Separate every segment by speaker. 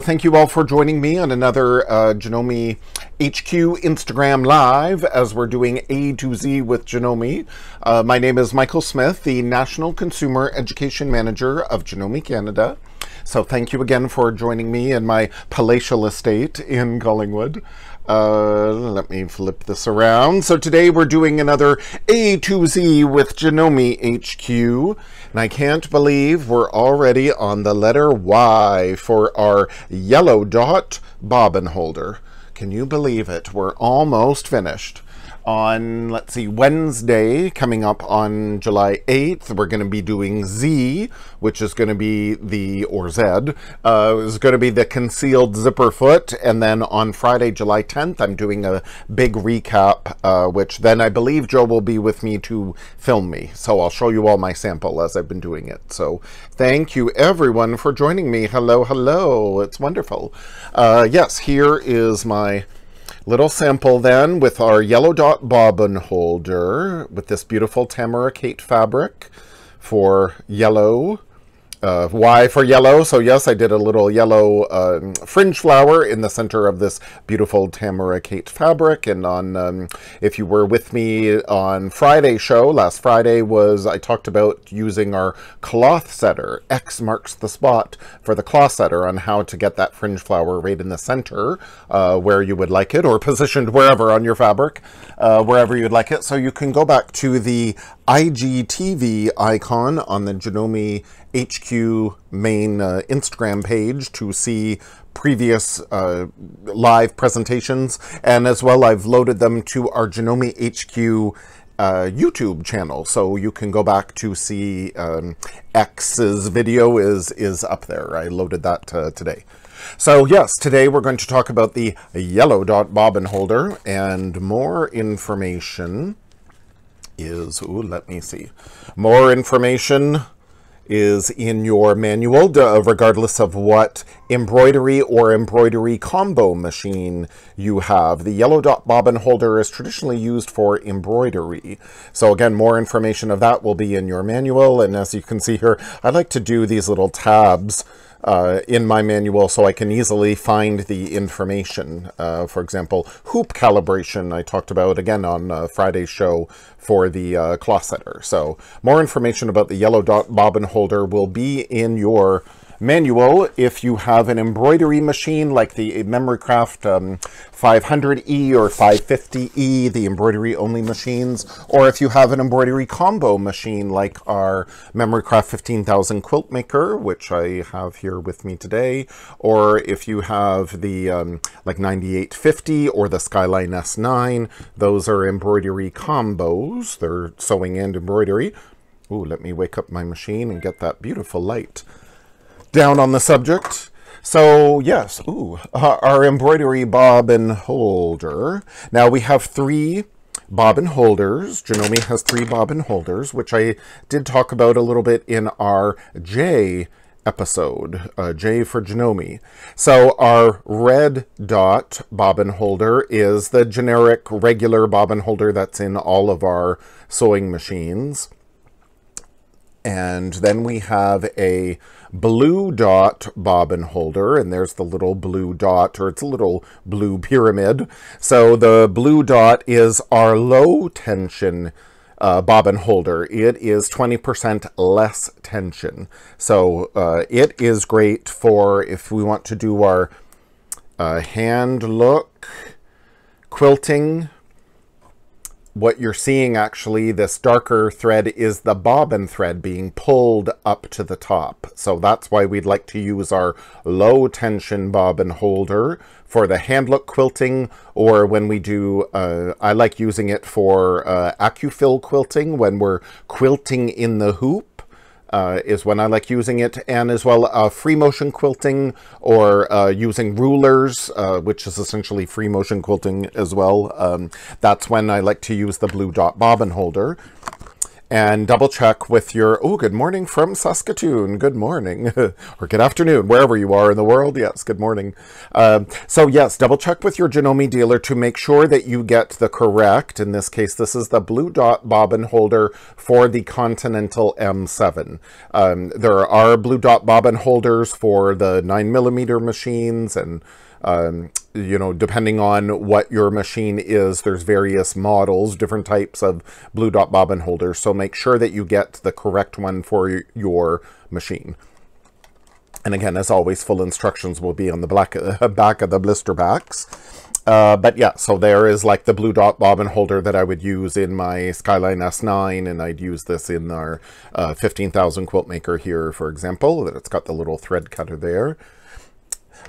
Speaker 1: Thank you all for joining me on another Janome HQ Instagram Live as we're doing A to Z with Janome. My name is Michael Smith, the National Consumer Education Manager of Janome Canada. So thank you again for joining me in my palatial estate in Collingwood. Let me flip this around. So today we're doing another A to Z with Janome HQ. And I can't believe we're already on the letter Y for our Yellow Dot Bobbin Holder. Can you believe it? We're almost finished. On, let's see, Wednesday, coming up on July 8th, we're going to be doing Z, which is going to be the, or Z, is going to be the concealed zipper foot. And then on Friday, July 10th, I'm doing a big recap, which then I believe Joe will be with me to film me. So I'll show you all my sample as I've been doing it. So thank you everyone for joining me. Hello, hello. It's wonderful. Yes, here is my little sample then with our Yellow Dot Bobbin Holder with this beautiful Tamaracate fabric for yellow. Y for yellow. So yes, I did a little yellow fringe flower in the center of this beautiful Tamaracate fabric. And on, if you were with me on Friday's show, last Friday I talked about using our cloth setter. X marks the spot for the cloth setter on how to get that fringe flower right in the center where you would like it, or positioned wherever on your fabric, wherever you'd like it. So you can go back to the IGTV icon on the Janome HQ main Instagram page to see previous live presentations, and as well I've loaded them to our Janome HQ YouTube channel, so you can go back to see X's video is up there. I loaded that today. So yes, today we're going to talk about the Yellow Dot Bobbin Holder, and more information is, let me see, more information is in your manual, regardless of what embroidery or embroidery combo machine you have. The Yellow Dot Bobbin Holder is traditionally used for embroidery. So again, more information of that will be in your manual. And as you can see here, I like to do these little tabs in my manual so I can easily find the information. For example, hoop calibration I talked about again on Friday's show for the cloth setter. So more information about the Yellow Dot Bobbin Holder will be in your manual if you have an embroidery machine like the Memorycraft 500E or 550E, the embroidery only machines, or if you have an embroidery combo machine like our Memorycraft 15000 Quiltmaker, which I have here with me today, or if you have the like 9850 or the Skyline S9. Those are embroidery combos. They're sewing and embroidery. Ooh, let me wake up my machine and get that beautiful light down on the subject. So yes, our embroidery bobbin holder. Now we have 3 bobbin holders. Janome has 3 bobbin holders, which I did talk about a little bit in our J episode, J for Janome. So our red dot bobbin holder is the generic regular bobbin holder that's in all of our sewing machines. And then we have a blue dot bobbin holder, and there's the little blue dot, or it's a little blue pyramid. So the blue dot is our low tension bobbin holder. It is 20% less tension. So it is great for if we want to do our hand look quilting. What you're seeing actually, this darker thread is the bobbin thread being pulled up to the top. So that's why we'd like to use our low tension bobbin holder for the hand look quilting, or when we do, I like using it for AccuFill quilting when we're quilting in the hoop. Is when I like using it, and as well free motion quilting, or using rulers, which is essentially free motion quilting as well. That's when I like to use the blue dot bobbin holder. and double check with your, oh, good morning from Saskatoon, good morning, or good afternoon, wherever you are in the world, yes, good morning. So yes, double check with your Janome dealer to make sure that you get the correct, in this case, this is the Blue Dot Bobbin Holder for the Continental M7. There are Blue Dot Bobbin holders for the 9mm machines, and you know, depending on what your machine is, there's various models, different types of Blue Dot Bobbin holders. So make sure that you get the correct one for your machine. And again, as always, full instructions will be on the back of the blister backs. But yeah, so there is like the Blue Dot Bobbin holder that I would use in my Skyline S9, and I'd use this in our 15,000 Quiltmaker here, for example, that it's got the little thread cutter there.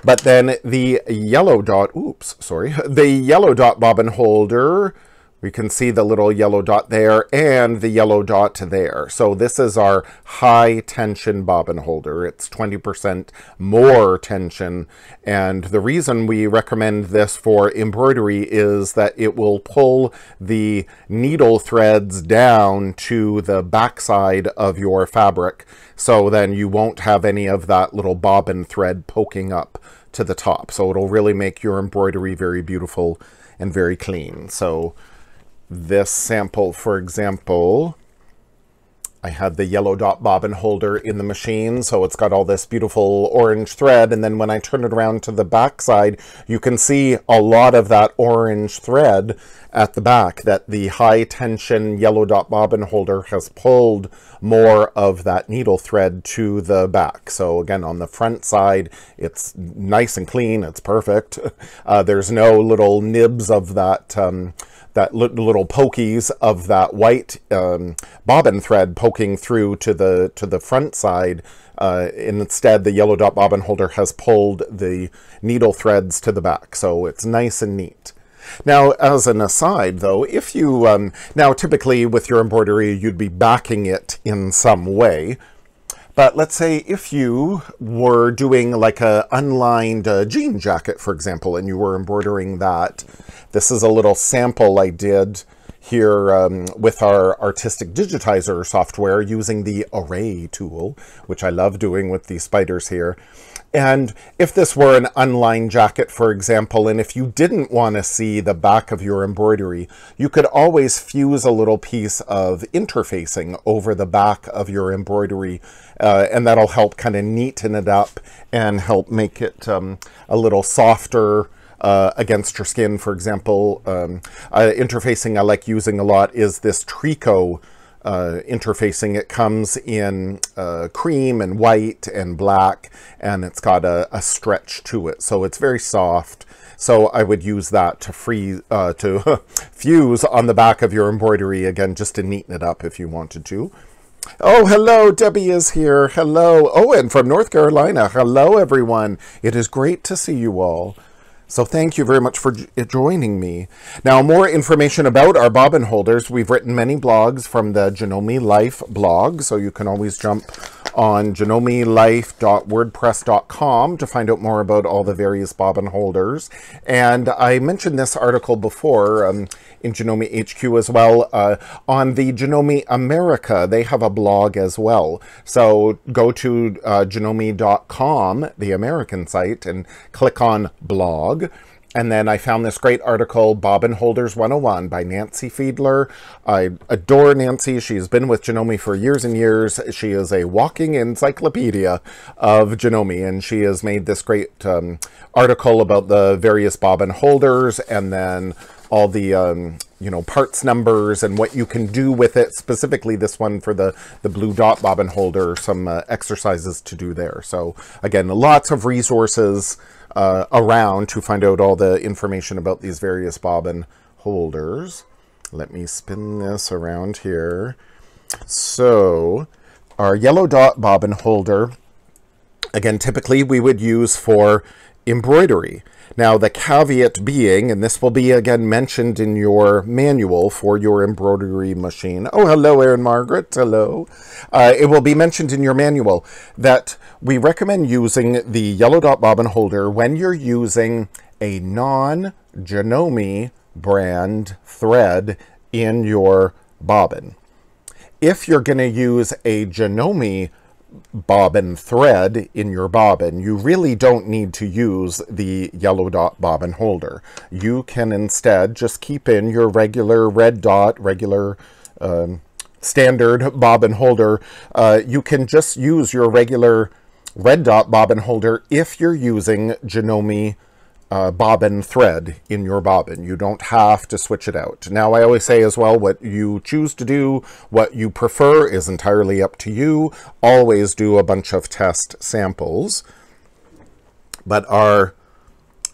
Speaker 1: But then the Yellow Dot, the Yellow Dot Bobbin Holder, we can see the little yellow dot there and the yellow dot there. So this is our high tension bobbin holder. It's 20% more tension. And the reason we recommend this for embroidery is that it will pull the needle threads down to the backside of your fabric. So then you won't have any of that little bobbin thread poking up to the top. So it'll really make your embroidery very beautiful and very clean. So this sample, for example, I had the Yellow Dot Bobbin holder in the machine, so it's got all this beautiful orange thread, and then when I turn it around to the back side, you can see a lot of that orange thread at the back, that the high tension Yellow Dot Bobbin holder has pulled more of that needle thread to the back. So again, on the front side, it's nice and clean, it's perfect. There's no little nibs of that little pokies of that white bobbin thread poking through to the front side. Instead, the Yellow Dot Bobbin holder has pulled the needle threads to the back, so it's nice and neat. Now, as an aside, though, if you now typically with your embroidery, you'd be backing it in some way. But let's say if you were doing like a unlined jean jacket, for example, and you were embroidering that. This is a little sample I did here with our artistic digitizer software using the array tool, which I love doing with these spiders here. And if this were an unlined jacket, for example, and if you didn't want to see the back of your embroidery, you could always fuse a little piece of interfacing over the back of your embroidery, and that'll help kind of neaten it up and help make it a little softer against your skin. For example, interfacing I like using a lot is this tricot interfacing. It comes in cream and white and black, and it's got a stretch to it, so it's very soft. So I would use that to fuse on the back of your embroidery, again, just to neaten it up if you wanted to. Oh, hello, Debbie is here. Hello. Oh, and from North Carolina. Hello, everyone. It is great to see you all. So thank you very much for joining me. Now, more information about our bobbin holders. We've written many blogs from the Janome Life blog, so you can always jump on janomelife.wordpress.com to find out more about all the various bobbin holders. And I mentioned this article before in Janome HQ as well. On the Janome America, they have a blog as well. So go to janome.com, the American site, and click on blog. And then I found this great article, Bobbin Holders 101 by Nancy Fiedler. I adore Nancy. She's been with Janome for years and years. She is a walking encyclopedia of Janome, and she has made this great article about the various bobbin holders, and then all the you know, parts numbers and what you can do with it, specifically this one for the Blue Dot Bobbin holder, some exercises to do there. So again, lots of resources around to find out all the information about these various bobbin holders. Let me spin this around here. So our Yellow Dot Bobbin holder, again, typically we would use for embroidery. Now, the caveat being, and this will be again mentioned in your manual for your embroidery machine. Oh, hello, Erin Margaret. Hello. It will be mentioned in your manual that we recommend using the Yellow Dot Bobbin holder when you're using a non-Janome brand thread in your bobbin. if you're going to use a Janome bobbin thread in your bobbin, you really don't need to use the Yellow Dot Bobbin Holder. You can instead just keep in your regular red dot, regular standard bobbin holder. You can just use your regular red dot bobbin holder if you're using Janome bobbin thread in your bobbin. You don't have to switch it out. Now, I always say as well, what you choose to do, what you prefer is entirely up to you. Always do a bunch of test samples. But our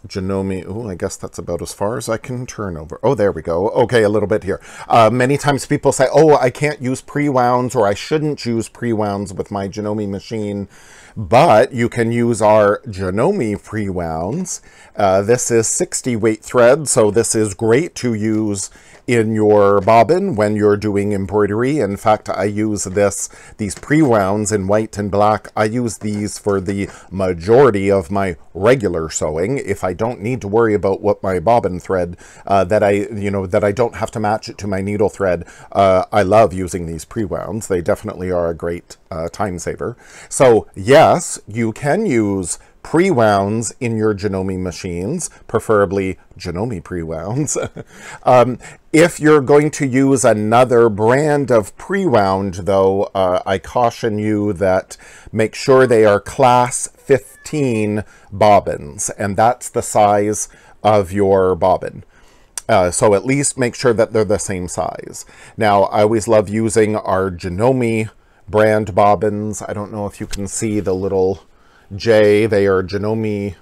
Speaker 1: Janome, oh, I guess that's about as far as I can turn over. Oh, there we go. Okay, a little bit here. Many times people say, oh, I can't use pre-wounds, or I shouldn't use pre-wounds with my Janome machine. But you can use our Janome pre-wounds. This is 60 weight thread, so this is great to use in your bobbin when you're doing embroidery. In fact, I use these pre-wounds in white and black. I use these for the majority of my regular sewing. If I don't need to worry about what my bobbin thread, that I don't have to match it to my needle thread, I love using these pre-wounds. They definitely are a great time saver. So yes, you can use pre-wounds in your Janome machines, preferably Janome pre-wounds. If you're going to use another brand of pre-wound, though, I caution you that make sure they are class 15 bobbins, and that's the size of your bobbin. So at least make sure that they're the same size. Now, I always love using our Janome brand bobbins. I don't know if you can see the little J. They are Janome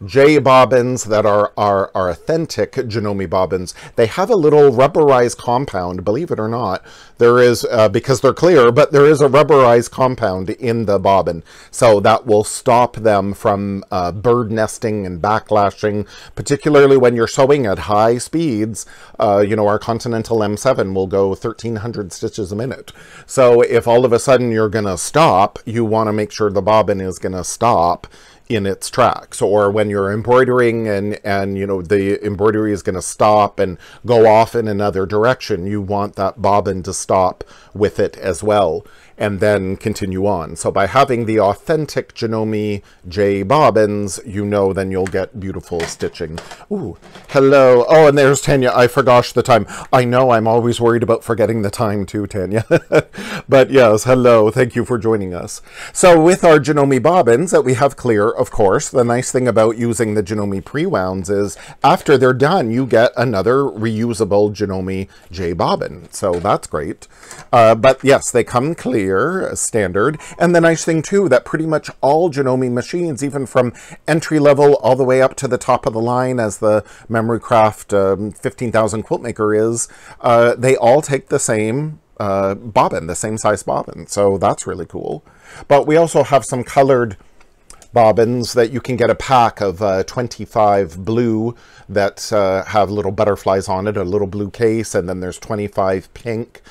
Speaker 1: J bobbins that are authentic Janome bobbins. They have a little rubberized compound, believe it or not. There is, because they're clear, but there is a rubberized compound in the bobbin. So that will stop them from bird nesting and backlashing, particularly when you're sewing at high speeds. Our Continental M7 will go 1,300 stitches a minute. So if all of a sudden you're going to stop, you want to make sure the bobbin is going to stop in its tracks. Or when you're embroidering and the embroidery is going to stop and go off in another direction, you want that bobbin to stop with it as well and then continue on. So by having the authentic Janome J bobbins, then you'll get beautiful stitching. Ooh, hello. Oh, and there's Tanya. I forgot the time. I know, I'm always worried about forgetting the time too, Tanya. But yes, hello. Thank you for joining us. So with our Janome bobbins that we have clear, of course, the nice thing about using the Janome pre-wounds is after they're done, you get another reusable Janome J bobbin. So that's great. But yes, they come clear, standard. And the nice thing too, that pretty much all Janome machines, even from entry level all the way up to the top of the line as the Memory Craft 15,000 Quiltmaker is, they all take the same bobbin, the same size bobbin. So that's really cool. But we also have some colored bobbins that you can get a pack of 25 blue that have little butterflies on it, a little blue case, and then there's 25 pink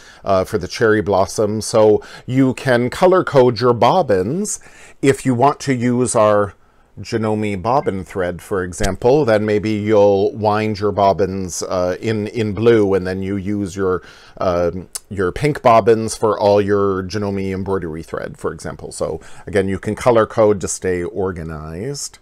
Speaker 1: for the cherry blossom. So you can color code your bobbins. If you want to use our Janome bobbin thread, for example, then maybe you'll wind your bobbins in blue, and then you use your pink bobbins for all your Janome embroidery thread, for example. So again, you can color code to stay organized.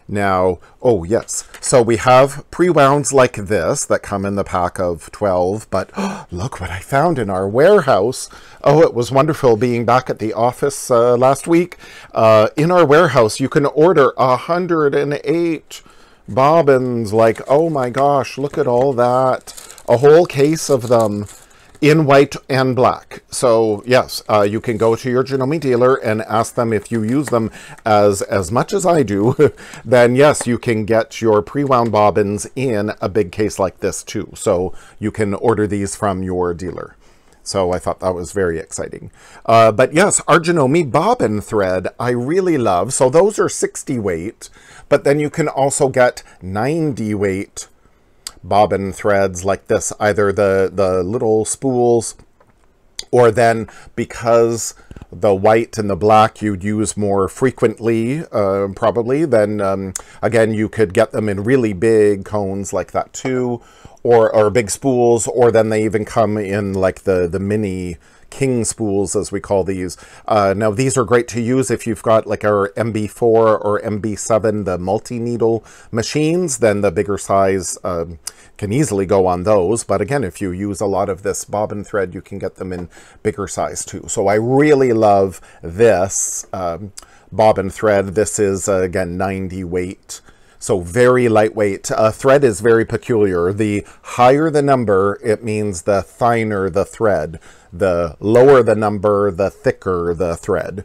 Speaker 1: Now, oh yes, so we have pre-wounds like this that come in the pack of 12, but look what I found in our warehouse. Oh, it was wonderful being back at the office last week. In our warehouse, you can order 108 bobbins. Like, oh my gosh, look at all that. A whole case of them in white and black. So yes, you can go to your Janome dealer and ask them if you use them as much as I do. Then yes, you can get your pre-wound bobbins in a big case like this too. So you can order these from your dealer. So I thought that was very exciting. But yes, our Janome bobbin thread I really love. So those are 60 weight, but then you can also get 90 weight bobbin threads like this, either the little spools, or then because the white and the black you'd use more frequently, probably, then again, you could get them in really big cones like that too. or big spools, or then they even come in like the mini king spools, as we call these. Now these are great to use if you've got like our MB4 or MB7, the multi-needle machines. Then the bigger size can easily go on those. But again, if you use a lot of this bobbin thread, you can get them in bigger size too. So I really love this bobbin thread. This is again 90 weight. So very lightweight. Thread is very peculiar. The higher the number, it means the finer the thread. The lower the number, the thicker the thread.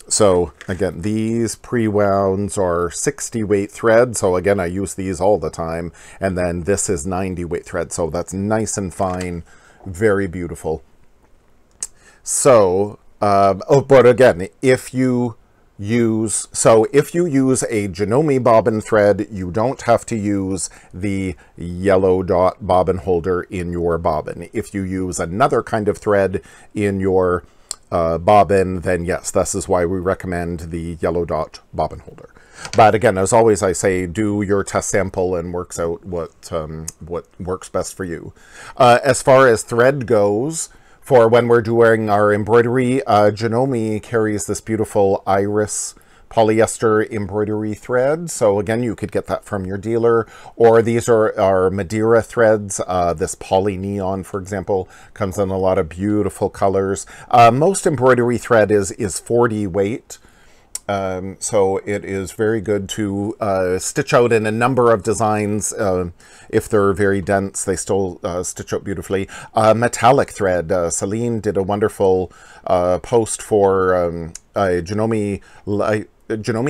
Speaker 1: So again, these pre-wounds are 60 weight thread. So again, I use these all the time. And then this is 90 weight thread. So that's nice and fine, very beautiful. So, but again, if you use a Janome bobbin thread, you don't have to use the Yellow Dot Bobbin Holder in your bobbin. If you use another kind of thread in your bobbin, then yes, this is why we recommend the Yellow Dot Bobbin Holder. But again, as always, I say do your test sample and works out what works best for you. As far as thread goes, for when we're doing our embroidery, Janome carries this beautiful iris polyester embroidery thread. So again, you could get that from your dealer, or these are our Madeira threads. This poly neon, for example, comes in a lot of beautiful colors. Most embroidery thread is 40 weight. So it is very good to stitch out in a number of designs. If they're very dense, they still stitch out beautifully. Metallic thread. Celine did a wonderful post for Janome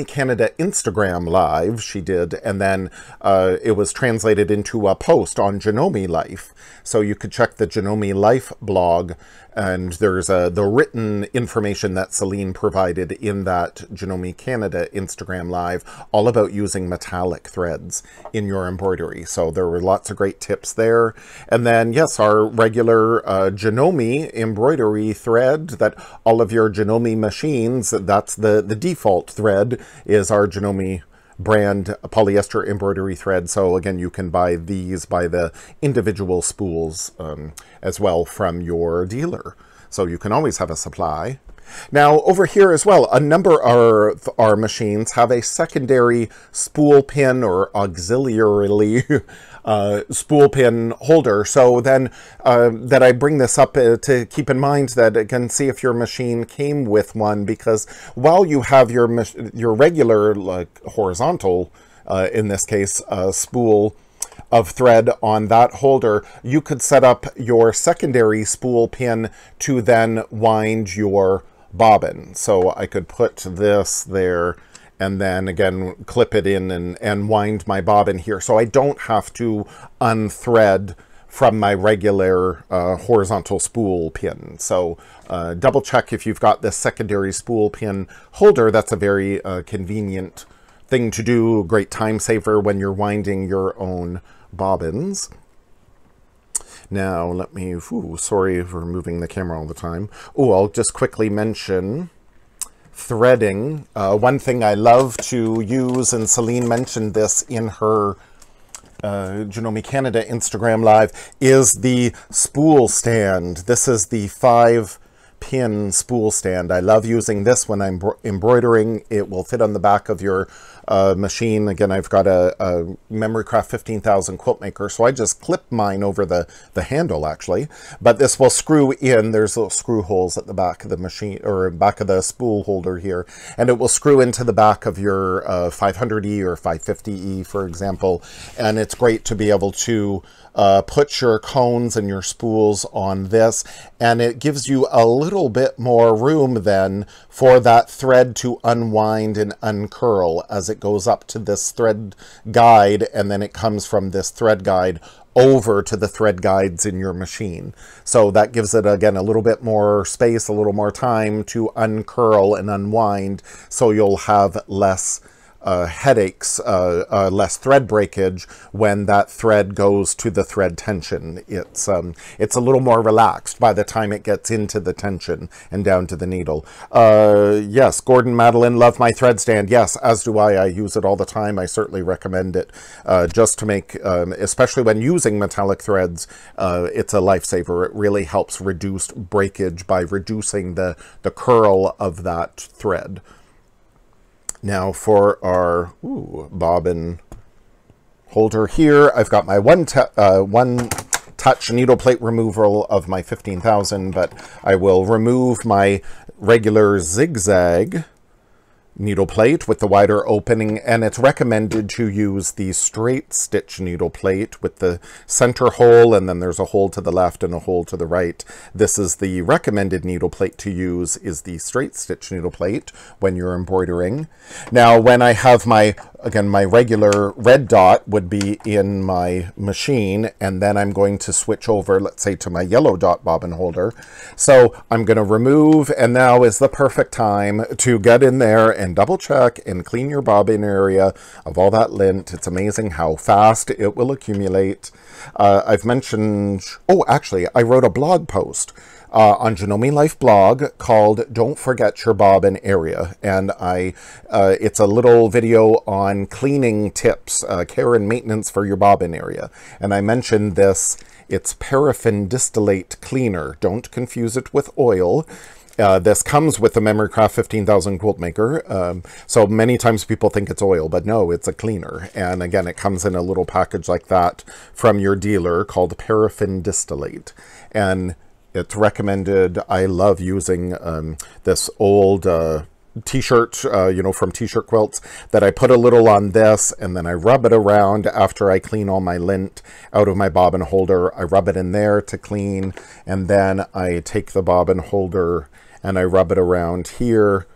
Speaker 1: Canada Instagram Live, she did, and then it was translated into a post on Janome Life. So you could check the Janome Life blog, and there's the written information that Celine provided in that Janome Canada Instagram Live, all about using metallic threads in your embroidery. So there were lots of great tips there. And then, yes, our regular Janome embroidery thread that all of your Janome machines, that's the default thread, is our Janome brand polyester embroidery thread. So again, you can buy these by the individual spools as well from your dealer. So you can always have a supply. Now over here as well, a number of our machines have a secondary spool pin or auxiliarily spool pin holder. So then that I bring this up to keep in mind that again, see if your machine came with one, because while you have your regular like horizontal, in this case, spool of thread on that holder, you could set up your secondary spool pin to then wind your bobbin. So I could put this there and then again clip it in and wind my bobbin here, so I don't have to unthread from my regular horizontal spool pin. So double check if you've got this secondary spool pin holder. That's a very convenient thing to do, great time saver when you're winding your own bobbins. Now let me, sorry for moving the camera all the time. I'll just quickly mention threading. One thing I love to use, and Celine mentioned this in her Janome Canada Instagram Live, is the spool stand. This is the 5-pin spool stand. I love using this when I'm embroidering. It will fit on the back of your machine. Again, I've got a Memorycraft 15000 Quiltmaker, so I just clip mine over the handle actually, but this will screw in. There's little screw holes at the back of the machine, or back of the spool holder here, and it will screw into the back of your 500E or 550E, for example, and it's great to be able to put your cones and your spools on this, and it gives you a little bit more room then for that thread to unwind and uncurl as it goes up to this thread guide, and then it comes from this thread guide over to the thread guides in your machine. So that gives it again a little bit more space, a little more time to uncurl and unwind, so you'll have less headaches, less thread breakage when that thread goes to the thread tension. It's a little more relaxed by the time it gets into the tension and down to the needle. Yes, Gordon Madeline, love my thread stand. Yes, as do I. I use it all the time. I certainly recommend it just to make, especially when using metallic threads, it's a lifesaver. It really helps reduce breakage by reducing the curl of that thread. Now for our bobbin holder here, I've got my one touch needle plate removal of my 15,000, but I will remove my regular zigzag needle plate with the wider opening, and it's recommended to use the straight stitch needle plate with the center hole, and then there's a hole to the left and a hole to the right. This is the recommended needle plate to use, is the straight stitch needle plate when you're embroidering. Now when I have my, again, my regular red dot would be in my machine, and then I'm going to switch over, let's say, to my yellow dot bobbin holder. So I'm going to remove, and now is the perfect time to get in there and double check and clean your bobbin area of all that lint. It's amazing how fast it will accumulate. I've mentioned, oh, actually, I wrote a blog post on Janome Life blog called Don't Forget Your Bobbin Area, and it's a little video on cleaning tips, care and maintenance for your bobbin area, and I mentioned this. It's Paraffin Distillate Cleaner. Don't confuse it with oil. This comes with the Memorycraft 15,000 Quiltmaker, so many times people think it's oil, but no, it's a cleaner. And again, it comes in a little package like that from your dealer called Paraffin Distillate. And it's recommended. I love using this old t-shirt, you know, from t-shirt quilts, that I put a little on this, and then I rub it around after I clean all my lint out of my bobbin holder. I rub it in there to clean, and then I take the bobbin holder and I rub it around here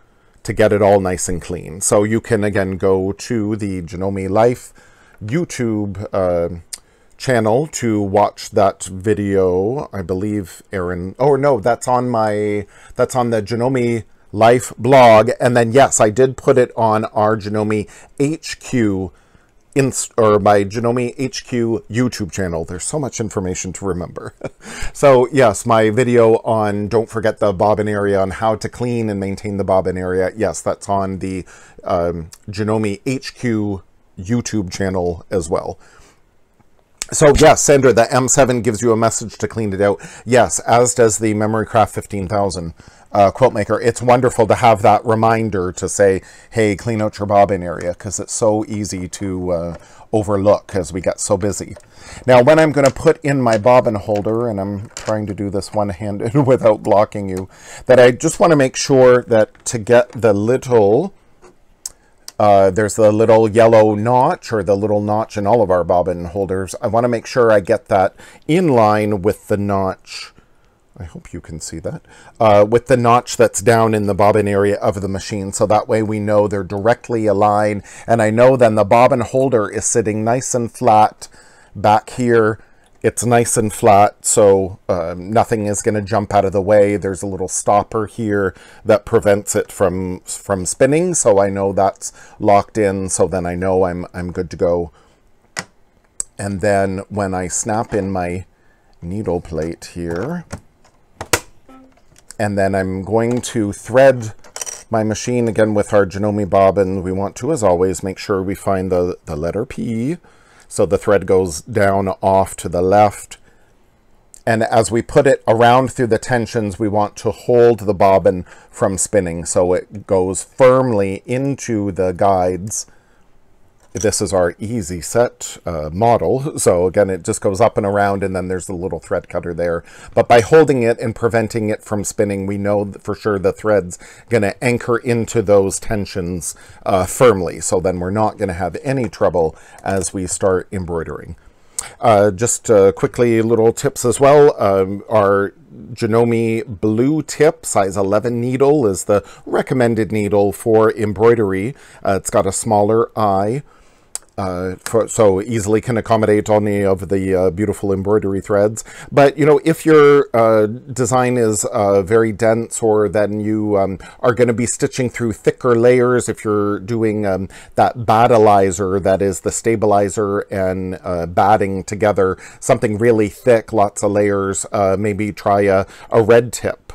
Speaker 1: to get it all nice and clean. So you can, again, go to the Janome Life YouTube channel to watch that video. I believe Aaron, oh no, that's on the Janome Life blog. And then yes, I did put it on our Janome HQ or my Janome HQ YouTube channel. There's so much information to remember. So yes, my video on don't forget the bobbin area, on how to clean and maintain the bobbin area. Yes, that's on the Janome HQ YouTube channel as well. So yes, Sandra, the M7 gives you a message to clean it out. Yes, as does the Memorycraft 15,000 Quiltmaker. It's wonderful to have that reminder to say, hey, clean out your bobbin area, because it's so easy to overlook as we get so busy. Now, when I'm going to put in my bobbin holder, and I'm trying to do this one-handed without blocking you, that I just want to make sure that to get the little... there's the little yellow notch, or the little notch in all of our bobbin holders. I want to make sure I get that in line with the notch. I hope you can see that. With the notch that's down in the bobbin area of the machine. So that way we know they're directly aligned. And I know then the bobbin holder is sitting nice and flat back here. It's nice and flat, so nothing is going to jump out of the way. There's a little stopper here that prevents it from spinning, so I know that's locked in, so then I know I'm good to go. And then when I snap in my needle plate here, and then I'm going to thread my machine again with our Janome bobbin. We want to, as always, make sure we find the letter P. So the thread goes down off to the left. And as we put it around through the tensions, we want to hold the bobbin from spinning so it goes firmly into the guides. This is our easy set model. So again, it just goes up and around, and then there's the little thread cutter there. But by holding it and preventing it from spinning, we know for sure the thread's going to anchor into those tensions firmly. So then we're not going to have any trouble as we start embroidering. Just quickly, little tips as well. Our Janome Blue Tip size 11 needle is the recommended needle for embroidery. It's got a smaller eye. so easily can accommodate any of the beautiful embroidery threads. But, you know, if your design is very dense, or then you are going to be stitching through thicker layers, if you're doing that battleizer, that is the stabilizer and batting together, something really thick, lots of layers, maybe try a red tip,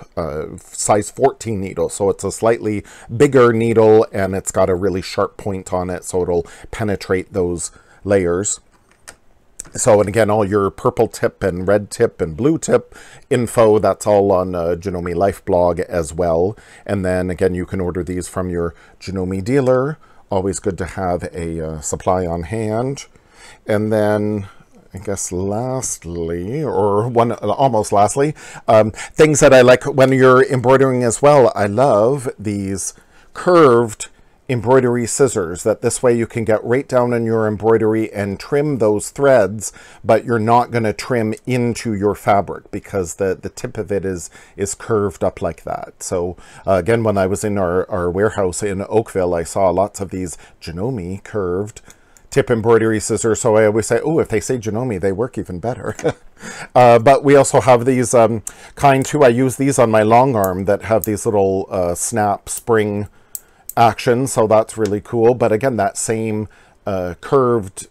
Speaker 1: size 14 needle. So it's a slightly bigger needle and it's got a really sharp point on it, so it'll penetrate those layers. So, and again, all your purple tip and red tip and blue tip info, that's all on Janome Life blog as well. And then again, you can order these from your Janome dealer. Always good to have a supply on hand. And then I guess lastly, or almost lastly, things that I like when you're embroidering as well. I love these curved embroidery scissors, that this way you can get right down in your embroidery and trim those threads, but you're not going to trim into your fabric because the tip of it is curved up like that. So again, when I was in our warehouse in Oakville, I saw lots of these Janome curved tip embroidery scissors. So I always say, oh, if they say Janome, they work even better. But we also have these kind too. I use these on my long arm that have these little snap spring action, so that's really cool. But again, that same curved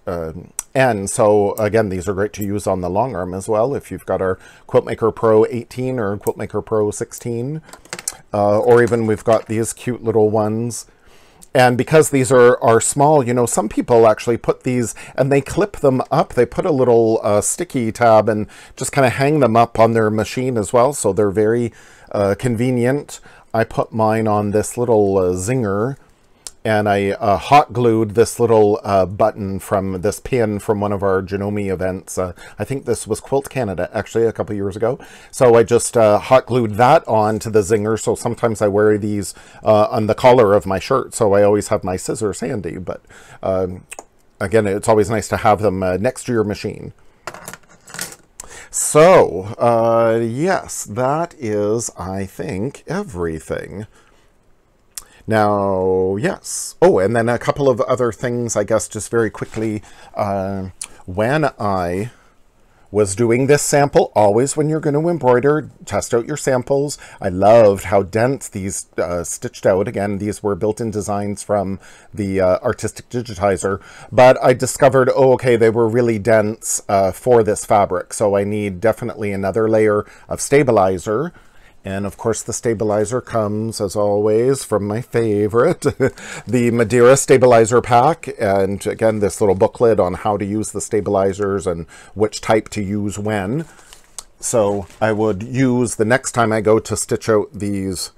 Speaker 1: end. So again, these are great to use on the long arm as well, if you've got our Quiltmaker Pro 18 or Quiltmaker Pro 16, or even we've got these cute little ones. And because these are small, you know, some people actually put these and they clip them up. They put a little sticky tab and just kind of hang them up on their machine as well, so they're very convenient. I put mine on this little zinger, and I hot glued this little button from this pin from one of our Janome events. I think this was Quilt Canada, actually, a couple years ago. So I just hot glued that on to the zinger. So sometimes I wear these on the collar of my shirt, so I always have my scissors handy. But again, it's always nice to have them next to your machine. So, yes, that is, I think, everything. Now, yes. Oh, and then a couple of other things, I guess, just very quickly. When I was doing this sample, always when you're going to embroider, test out your samples. I loved how dense these stitched out. Again, these were built-in designs from the Artistic Digitizer, but I discovered, oh, okay, they were really dense for this fabric, so I need definitely another layer of stabilizer. And of course, the stabilizer comes, as always, from my favorite, the Madeira Stabilizer Pack. And again, this little booklet on how to use the stabilizers and which type to use when. So I would use, the next time I go to stitch out these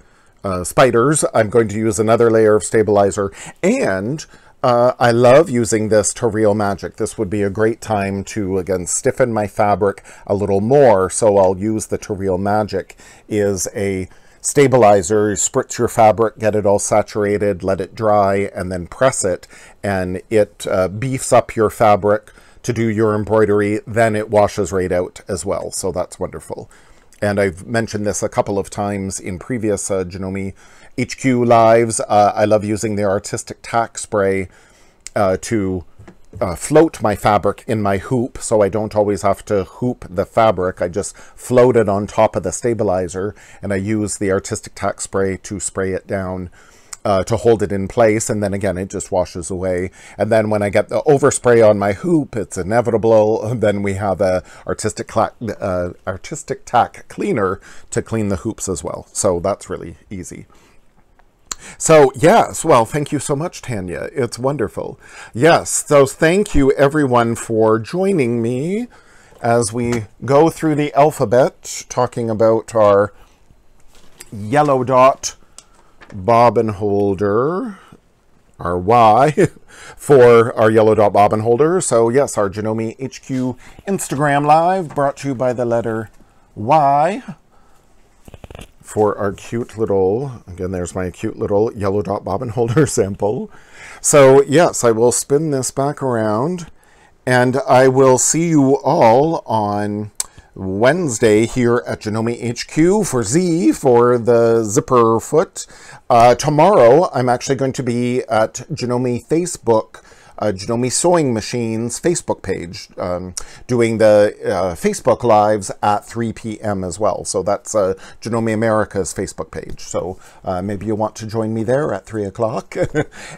Speaker 1: spiders, I'm going to use another layer of stabilizer. And I love using this to Real Magic. This would be a great time to, again, stiffen my fabric a little more. So I'll use the To Real Magic is a stabilizer. You spritz your fabric, get it all saturated, let it dry, and then press it. And it beefs up your fabric to do your embroidery. Then it washes right out as well. So that's wonderful. And I've mentioned this a couple of times in previous Janome HQ lives. I love using the Artistic Tack Spray to float my fabric in my hoop, so I don't always have to hoop the fabric. I just float it on top of the stabilizer, and I use the Artistic Tack Spray to spray it down to hold it in place, and then again it just washes away. And then when I get the overspray on my hoop, it's inevitable, then we have a Artistic Tack cleaner to clean the hoops as well. So that's really easy. So yes, well, thank you so much, Tanya. It's wonderful. Yes, so thank you everyone for joining me as we go through the alphabet, talking about our Yellow Dot Bobbin Holder, our Y, for our Yellow Dot Bobbin Holder. So yes, our Janome HQ Instagram Live, brought to you by the letter Y, for our cute little, again, there's my cute little Yellow Dot Bobbin Holder sample. So yes, I will spin this back around, and I will see you all on Wednesday here at Janome HQ for Z, for the zipper foot. Tomorrow, I'm actually going to be at Janome Facebook Janome Sewing Machine's Facebook page, doing the Facebook Lives at 3 p.m. as well. So that's Janome America's Facebook page. So maybe you'll want to join me there at 3 o'clock.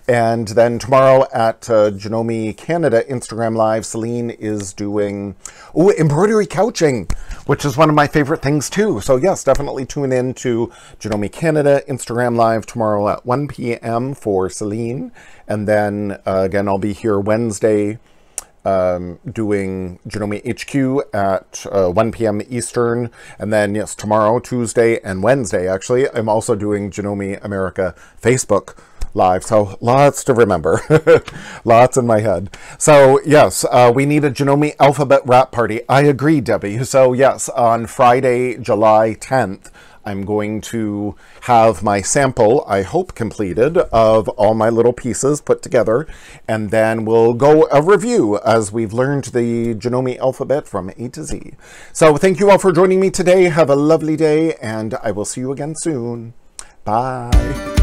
Speaker 1: And then tomorrow at Janome Canada Instagram Live, Celine is doing embroidery couching, which is one of my favorite things too. So yes, definitely tune in to Janome Canada Instagram Live tomorrow at 1 p.m. for Celine. And then again, I'll be here Wednesday doing Janome HQ at 1 p.m. Eastern. And then yes, tomorrow, Tuesday and Wednesday, actually, I'm also doing Janome America Facebook Live. So lots to remember. Lots in my head. So yes, we need a Janome alphabet wrap party. I agree, Debbie. So yes, on Friday, July 10th, I'm going to have my sample, I hope completed, of all my little pieces put together, and then we'll go a review as we've learned the Janome alphabet from A to Z. So thank you all for joining me today. Have a lovely day, and I will see you again soon. Bye.